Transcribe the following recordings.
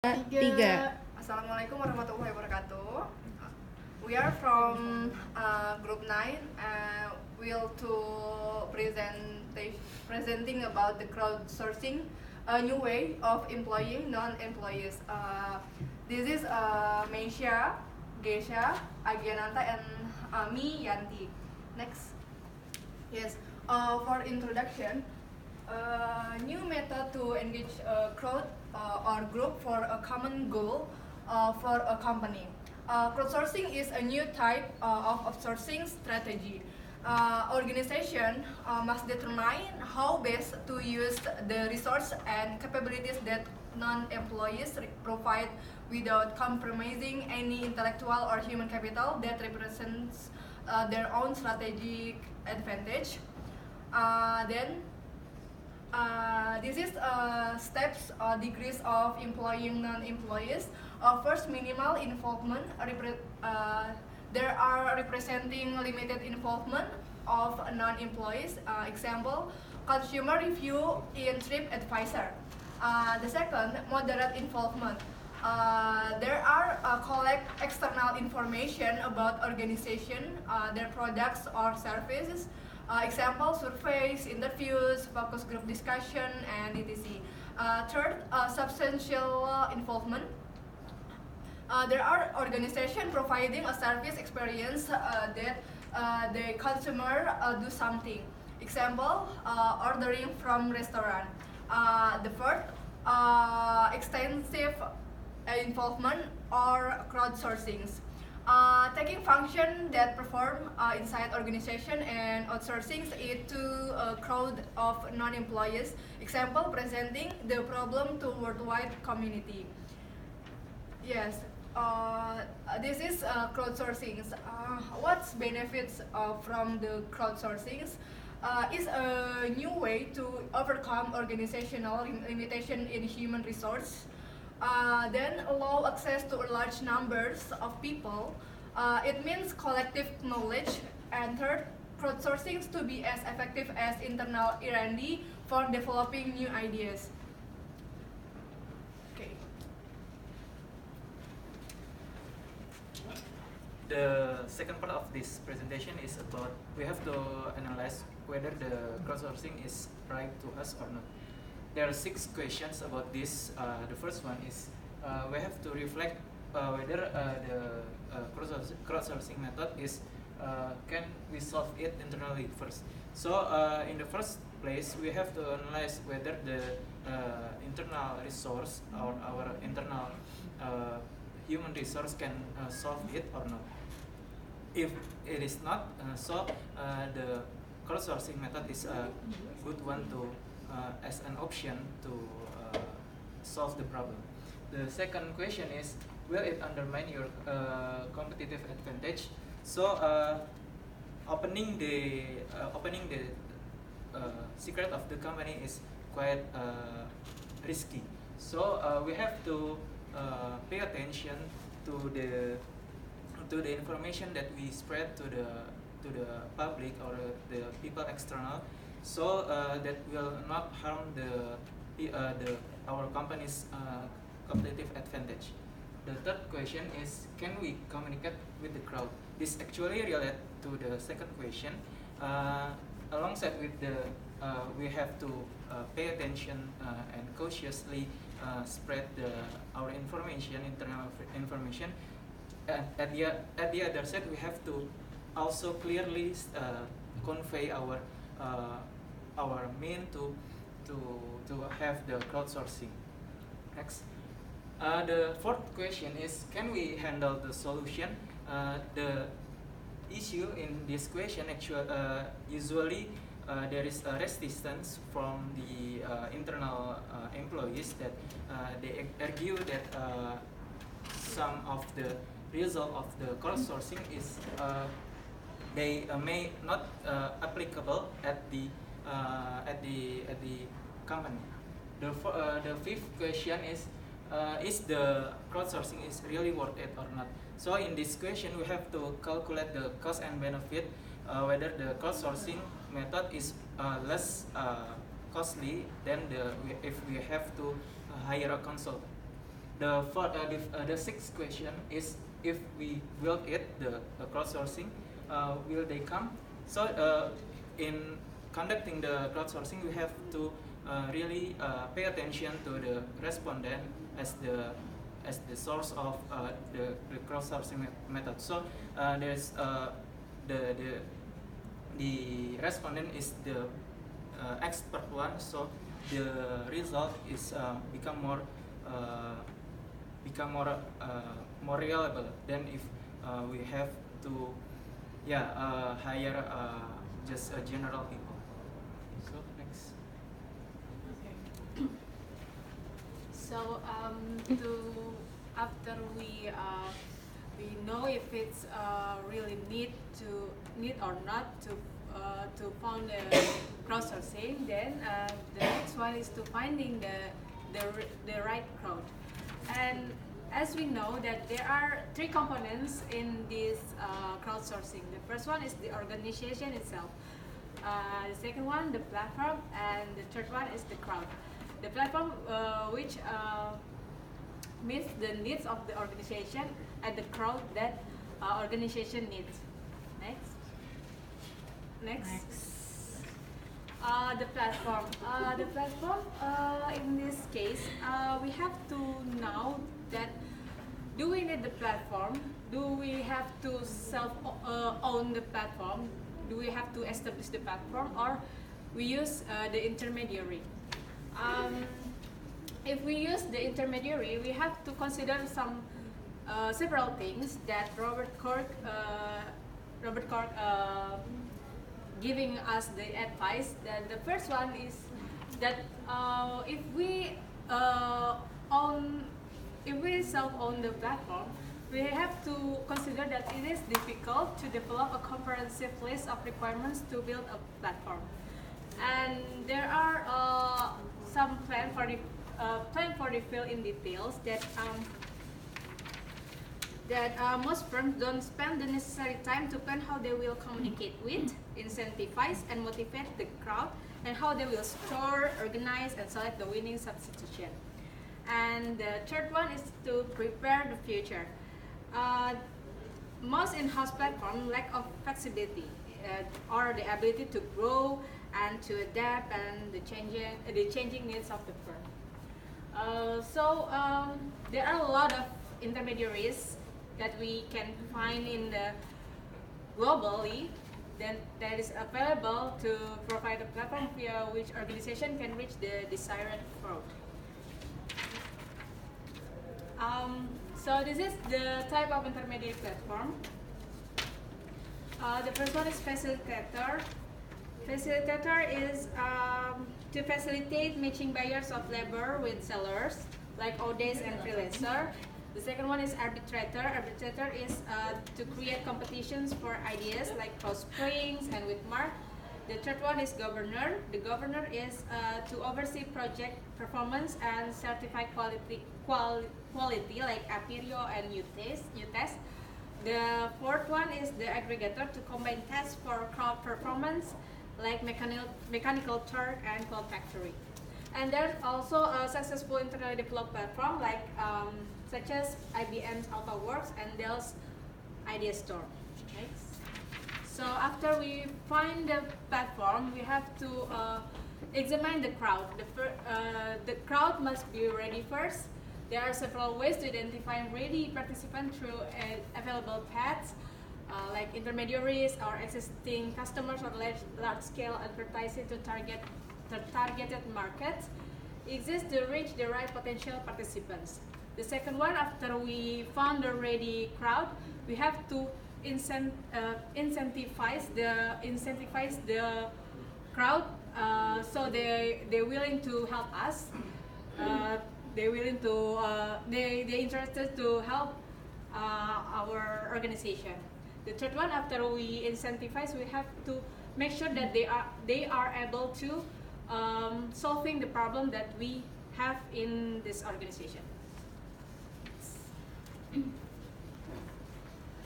Tiga. Assalamualaikum warahmatullahi wabarakatuh. We are from Group 9. We'll to presenting about the crowdsourcing, a new way of employing non-employees. This is Meisha, Gesha, Agiananta, and me, Yanti. Next. Yes. For introduction, new method to engage a crowd or group for a common goal for a company. Crowdsourcing is a new type of outsourcing strategy. Organization must determine how best to use the resource and capabilities that non-employees provide without compromising any intellectual or human capital that represents their own strategic advantage. Then this is steps or degrees of employing non-employees. First, minimal involvement. There are representing limited involvement of non-employees. Example, consumer review in TripAdvisor. The second, moderate involvement. There are collect external information about organization, their products or services. Example, surveys, interviews, focus group discussion, and etc. Third, substantial involvement. There are organizations providing a service experience that the consumer do something. Example, ordering from restaurant. The fourth, extensive involvement or crowdsourcing. Taking function that perform inside organization and outsourcing it to a crowd of non-employees. Example, presenting the problem to worldwide community. Yes, this is crowdsourcing. What's benefits from the crowdsourcing? Is a new way to overcome organizational limitation in human resource. Then allow access to large numbers of people. It means collective knowledge. And third, crowdsourcing to be as effective as internal R&D for developing new ideas. Okay. The second part of this presentation is about we have to analyze whether the crowdsourcing is right to us or not. There are 6 questions about this. The first one is we have to reflect whether the crowdsourcing method is can we solve it internally first. So in the first place, we have to analyze whether the internal resource or our internal human resource can solve it or not. If it is not, the crowdsourcing method is a good one to as an option to solve the problem. The second question is, will it undermine your competitive advantage? So opening the secret of the company is quite risky. So we have to pay attention to the information that we spread to the public or the people external, so that will not harm our company's competitive advantage. The third question is, can we communicate with the crowd? This actually relates to the second question. Alongside with we have to pay attention and cautiously spread our information, internal information. At the other side, we have to also clearly convey our mean to have the crowdsourcing. Next, the fourth question is, can we handle the solution? The issue in this question actually usually there is a resistance from the internal employees that they argue that some of the result of the crowdsourcing is they may not applicable at the company. The fifth question is the crowdsourcing is really worth it or not? So in this question, we have to calculate the cost and benefit, whether the crowdsourcing method is less costly than if we have to hire a consultant. The sixth question is, if we will it, the crowdsourcing, will they come? So in conducting the crowdsourcing, we have to really pay attention to the respondent as the source of the crowdsourcing method. So there's the respondent is the expert one, so the result is become more reliable than if we have to hire just general people. So next. Okay. So after we know if it's really need or not to found the crowdsourcing, then the next one is to finding the right crowd. And as we know that there are three components in this crowdsourcing. The first one is the organization itself. The second one, the platform, and the third one is the crowd. The platform, which meets the needs of the organization, and the crowd that organization needs. Next. The platform. The platform, in this case, we have to know that do we need the platform? Do we have to own the platform? Do we have to establish the platform, or we use the intermediary? If we use the intermediary, we have to consider several things that Robert Cork giving us the advice. That the first one is that if we self-own the platform, we have to consider that it is difficult to develop a comprehensive list of requirements to build a platform, and there are some plan for the fill in details that most firms don't spend the necessary time to plan how they will communicate with, incentivize, and motivate the crowd, and how they will store, organize, and select the winning substitution. And the third one is to prepare the future. Most in-house platforms lack of flexibility or the ability to grow and to adapt and the changing needs of the firm. So there are a lot of intermediaries that we can find in the globally that is available to provide a platform via which organization can reach the desired crowd. So this is the type of intermediate platform. The first one is facilitator. Facilitator is to facilitate matching buyers of labor with sellers, like ODAs and freelancer. The second one is arbitrator. Arbitrator is to create competitions for ideas like cross-springs and Witmark. The third one is governor. The governor is to oversee project performance and certify quality like Aperio and UTES. The fourth one is the aggregator, to combine tests for crowd performance like mechanical Turk and Cloud Factory. And there's also a successful internally developed platform like such as IBM's AutoWorks and Dell's Idea Store. Next. So after we find the platform, we have to examine the crowd. The crowd must be ready first. There are several ways to identify ready participants through available paths, like intermediaries or existing customers or large-scale advertising to targeted markets exists to reach the right potential participants. The second one, after we found the ready crowd, we have to incentivize the crowd, so they're willing to help us. They're interested to help our organization. The third one, after we incentivize, we have to make sure that they are able to solving the problem that we have in this organization.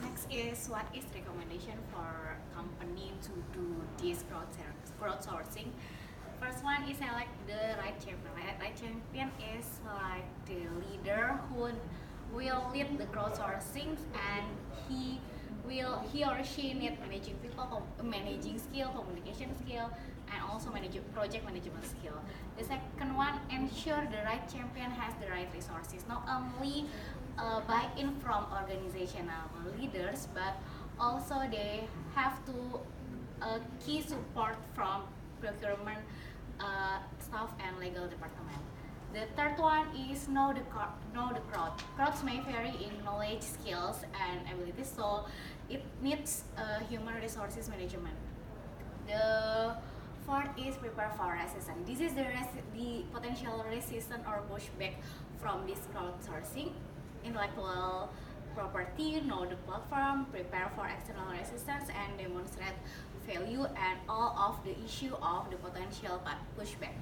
Next is, what is recommendation for company to do this crowdsourcing? first one is select the right champion. Right champion is like the leader who will lead the crowdsourcing, and he or she need managing people, managing skill, communication skill, and also project management skill. The second one, ensure the right champion has the right resources, not only buy-in from organizational leaders, but also they have to key support from procurement staff and legal department. The third one is know the crowd. Crowds may vary in knowledge, skills, and abilities, so it needs human resources management. The fourth is prepare for resistance. This is the potential resistance or pushback from this crowdsourcing. Intellectual property, know the platform, prepare for external resistance, and demonstrate value and all of the issue of the potential pushback.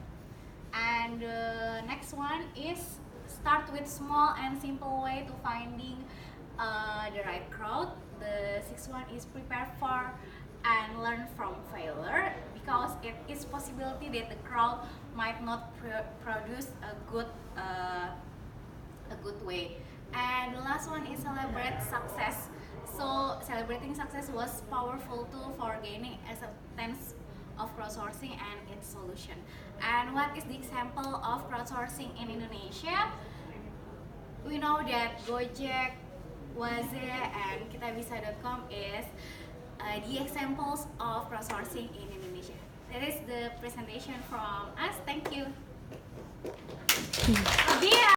And the next one is start with small and simple way to finding the right crowd. The sixth one is prepare for and learn from failure, because it is possibility that the crowd might not produce a good way. And the last one is celebrate success. So celebrating success was powerful tool for gaining acceptance of crowdsourcing and its solution. And what is the example of crowdsourcing in Indonesia? We know that Gojek, Waze, and Kitabisa.com is the examples of crowdsourcing in Indonesia. That is the presentation from us. Thank you.